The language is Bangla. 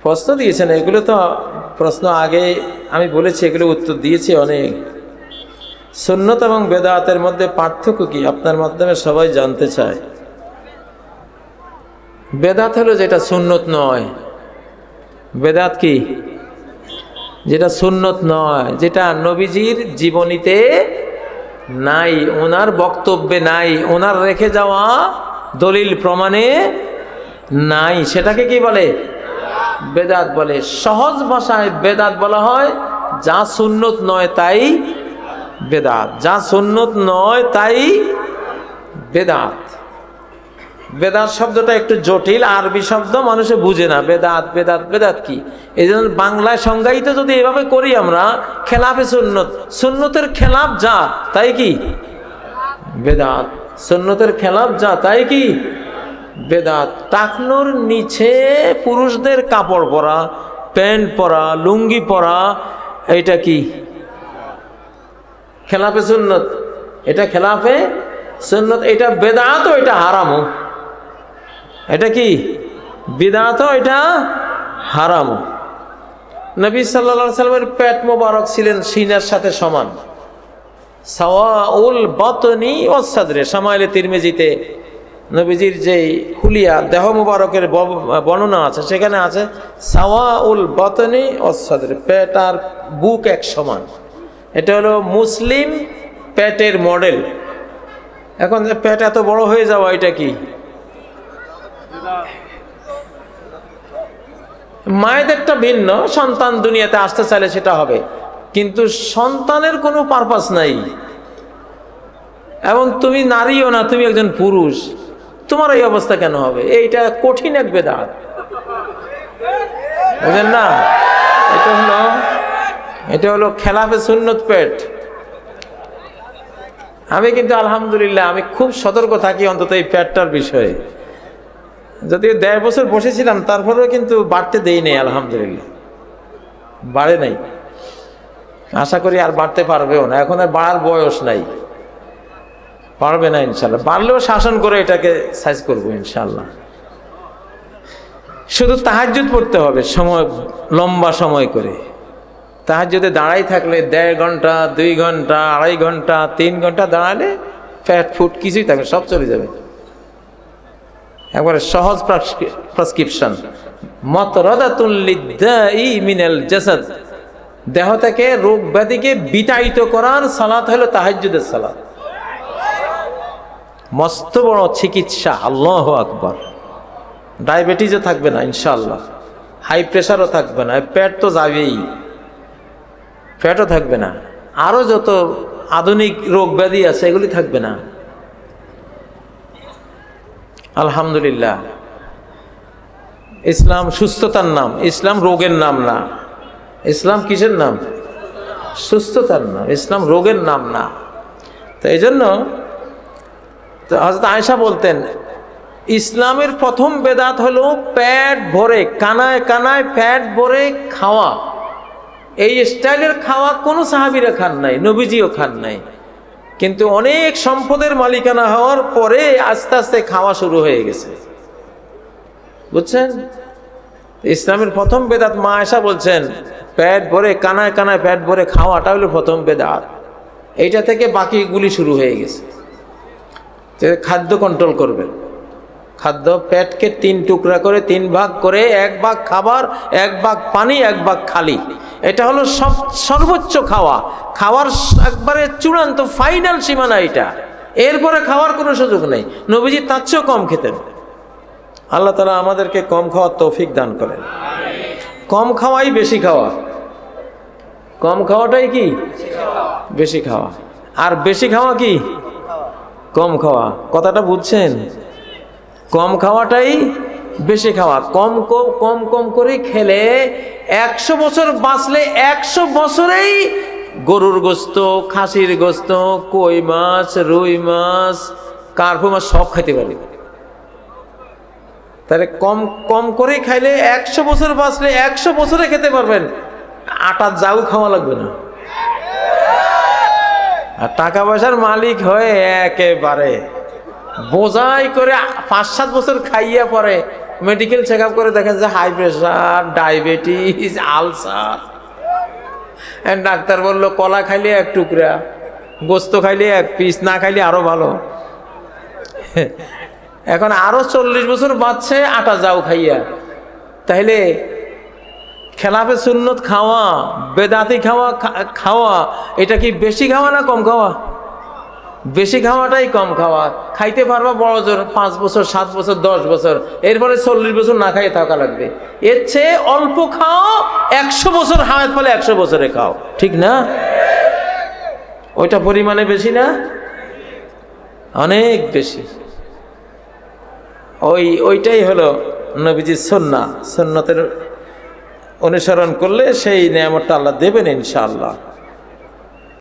প্রশ্ন দিয়েছেন, এগুলো তো প্রশ্ন আগে আমি বলেছি, এগুলো উত্তর দিয়েছি অনেক। সুন্নত এবং বেদাতের মধ্যে পার্থক্য কি আপনার মাধ্যমে সবাই জানতে চায়। বেদাত হলো যেটা সুন্নত নয়। বেদাত কি? যেটা সুন্নত নয়, যেটা নবীজির জীবনীতে নাই, ওনার বক্তব্যে নাই, ওনার রেখে যাওয়া দলিল প্রমাণে নাই, সেটাকে কি বলে? বেদাত বলে। সহজ ভাষায় বেদাত বলা হয় যা সুন্নত নয় তাই বেদাত, যা সুন্নত নয় তাই বেদাত। বেদাত শব্দটা একটু জটিল, আরবি শব্দ মানুষে বুঝে না। বেদাত বেদাত বেদাত কি, এই জন্য বাংলায় সংজ্ঞায়িত যদি এভাবে করি আমরা, খেলাফে সুন্নত, সুন্নতের খেলাফ যা তাই কি বেদাত, সুন্নতের খেলাফ যা তাই কি বেদাত। টাকনুর নিচে পুরুষদের কাপড় পরা, প্যান্ট পরা, লুঙ্গি পরা, এটা কি খেলাফে সুন্নত? এটা খেলাফে সুন্নত, এটা বেদাত, এটা হারামও। এটা কি বিদআত, এটা হারাম। নবী সাল্লাল্লাহু আলাইহি সাল্লামের পেট মোবারক ছিলেন সিনার সাথে সমান, সাওয়াউল বাতনি ওয়াস সাদরে। শামাইলে তিরমিজিতে নবীজির যে হুলিয়া দেহ মোবারকের বর্ণনা আছে, সেখানে আছে সাওয়াউল বাতনি ওয়াস সাদরে, পেট আর বুক এক সমান। এটা হলো মুসলিম পেটের মডেল। এখন যে পেট এত বড় হয়ে যাওয়া, এটা কি? মায়েদেরটা ভিন্ন, সন্তান দুনিয়াতে আসতে চাইলে সেটা হবে, কিন্তু সন্তানের কোনো পারপাস নাই। এবং তুমি নারীও না, তুমি একজন পুরুষ, তোমার এই অবস্থা কেন হবে? এইটা কঠিন এক বেদাত, বুঝলেন না? এটা হলো খেলাফে সুন্নত পেট। আমি কিন্তু আলহামদুলিল্লাহ আমি খুব সতর্ক থাকি অন্তত এই পেটটার বিষয়ে। যদিও 1.5 বছর বসেছিলাম, তারপরেও কিন্তু বাড়তে দেই নাই, আলহামদুলিল্লাহ বাড়ে নাই। আশা করি আর বাড়তে পারবেও না, এখন আর বাড়ার বয়স নাই, পারবে না ইনশাল্লাহ। বাড়লেও শাসন করে এটাকে সাইজ করবো ইনশাল্লাহ। শুধু তাহাজ্জুদ পড়তে হবে, সময় লম্বা সময় করে। তাহাজ্জুদে দাঁড়াই থাকলে 1.5 ঘন্টা, 2 ঘন্টা, 2.5 ঘন্টা, 3 ঘন্টা দাঁড়ালে ফ্যাট ফুট কিছুই থাকবে, সব চলে যাবে। একবারে সহজ প্রেসক্রিপশন, মাতরাদাতুল লিদ্দাই মিনাল জাসাদ, দেহ থেকে রোগ ব্যাধিকে বিতাড়িত করার সালাত হলো তাহাজ্জুদের সালাত। মস্ত বড় চিকিৎসা, আল্লাহু আকবার। ডায়াবেটিসও থাকবে না ইনশাআল্লাহ, হাই প্রেশারও থাকবে না, পেট তো যাবেই, পেটও থাকবে না, আরো যত আধুনিক রোগ ব্যাধি আছে এগুলি থাকবে না। আলহামদুলিল্লাহ। ইসলাম সুস্থতার নাম, ইসলাম রোগের নাম না। ইসলাম কিসের নাম? সুস্থতার নাম, ইসলাম রোগের নাম না। তো এই জন্য হযরত আয়েশা বলতেন, ইসলামের প্রথম বেদাত হলো পেট ভরে, কানায় কানায় পেট ভরে খাওয়া। এই স্টাইলের খাওয়া কোনো সাহাবীরা খান নাই, নবীজিও খান নাই। কিন্তু অনেক সম্পদের মালিকানা হওয়ার পরে আস্তে আস্তে খাওয়া শুরু হয়ে গেছে, বুঝছেন? ইসলামের প্রথম বেদাত, মা আয়েশা বলছেন, পেট ভরে কানায় কানায় পেট ভরে খাওয়াটা হলো প্রথম বেদাত। এইটা থেকে বাকিগুলি শুরু হয়ে গেছে। খাদ্য কন্ট্রোল করবেন, খাদ্য পেটকে 3 টুকরা করে 3 ভাগ করে, 1 ভাগ খাবার, 1 ভাগ পানি, 1 ভাগ খালি। এটা হলো সর্বোচ্চ খাওয়া, খাওয়ার একবারে চূড়ান্ত ফাইনাল সীমানা এটা। এরপরে খাওয়ার কোনো সুযোগ নেই। নবীজি তার চেয়েও কম খেতেন। আল্লাহ তাআলা আমাদেরকে কম খাওয়ার তৌফিক দান করেন। কম খাওয়াই বেশি খাওয়া, কম খাওয়াটাই কি বেশি খাওয়া, আর বেশি খাওয়া কি কম খাওয়া। কথাটা বুঝছেন? কম খাওয়াটাই বেশি খাওয়া। কম কম কম কম করে খেলে 100 বছর বাঁচলে 100 বছরেই গরুর গোস্ত, খাসির গোস্ত, কই মাছ, রুই মাছ, কার্পু মাছ সব খেতে পারে। তাহলে কম কম করে খাইলে 100 বছর বাঁচলে 100 বছরে খেতে পারবেন, আটা যাও খাওয়া লাগবে না। আর টাকা পয়সার মালিক হয়ে একেবারে বোঝাই করে 5-7 বছর খাইয়া পরে মেডিকেল চেক আপ করে দেখেন যে high pressure, diabetes, ulcer. Doctor বললো কলা খাইলে এক টুকরা, গোস্ত খাইলে এক পিস, না খাইলে আরো ভালো। এখন আরো 40 বছর বাঁচছে আটা যাও খাইয়া। তাইলে খেলাফে সুন্নত খাওয়া, বেদাতি খাওয়া এটা কি বেশি খাওয়া না কম খাওয়া? বেশি খাওয়াটাই কম খাওয়া। খাইতে পারবা বড় জোর 5 বছর, 7 বছর, 10 বছর, এরপরে 40 বছর না খাইয়ে থাকা লাগবে। এর চেয়ে অল্প খাও, 100 বছর হায়াত ফলে 100 বছরে খাও, ঠিক না? ওইটা পরিমাণে বেশি না? অনেক বেশি। ওইটাই হলো নবীজির সুন্নাহ। সুন্নতের অনুসরণ করলে সেই নিয়ামতটা আল্লাহ দেবেন ইনশাআল্লাহ।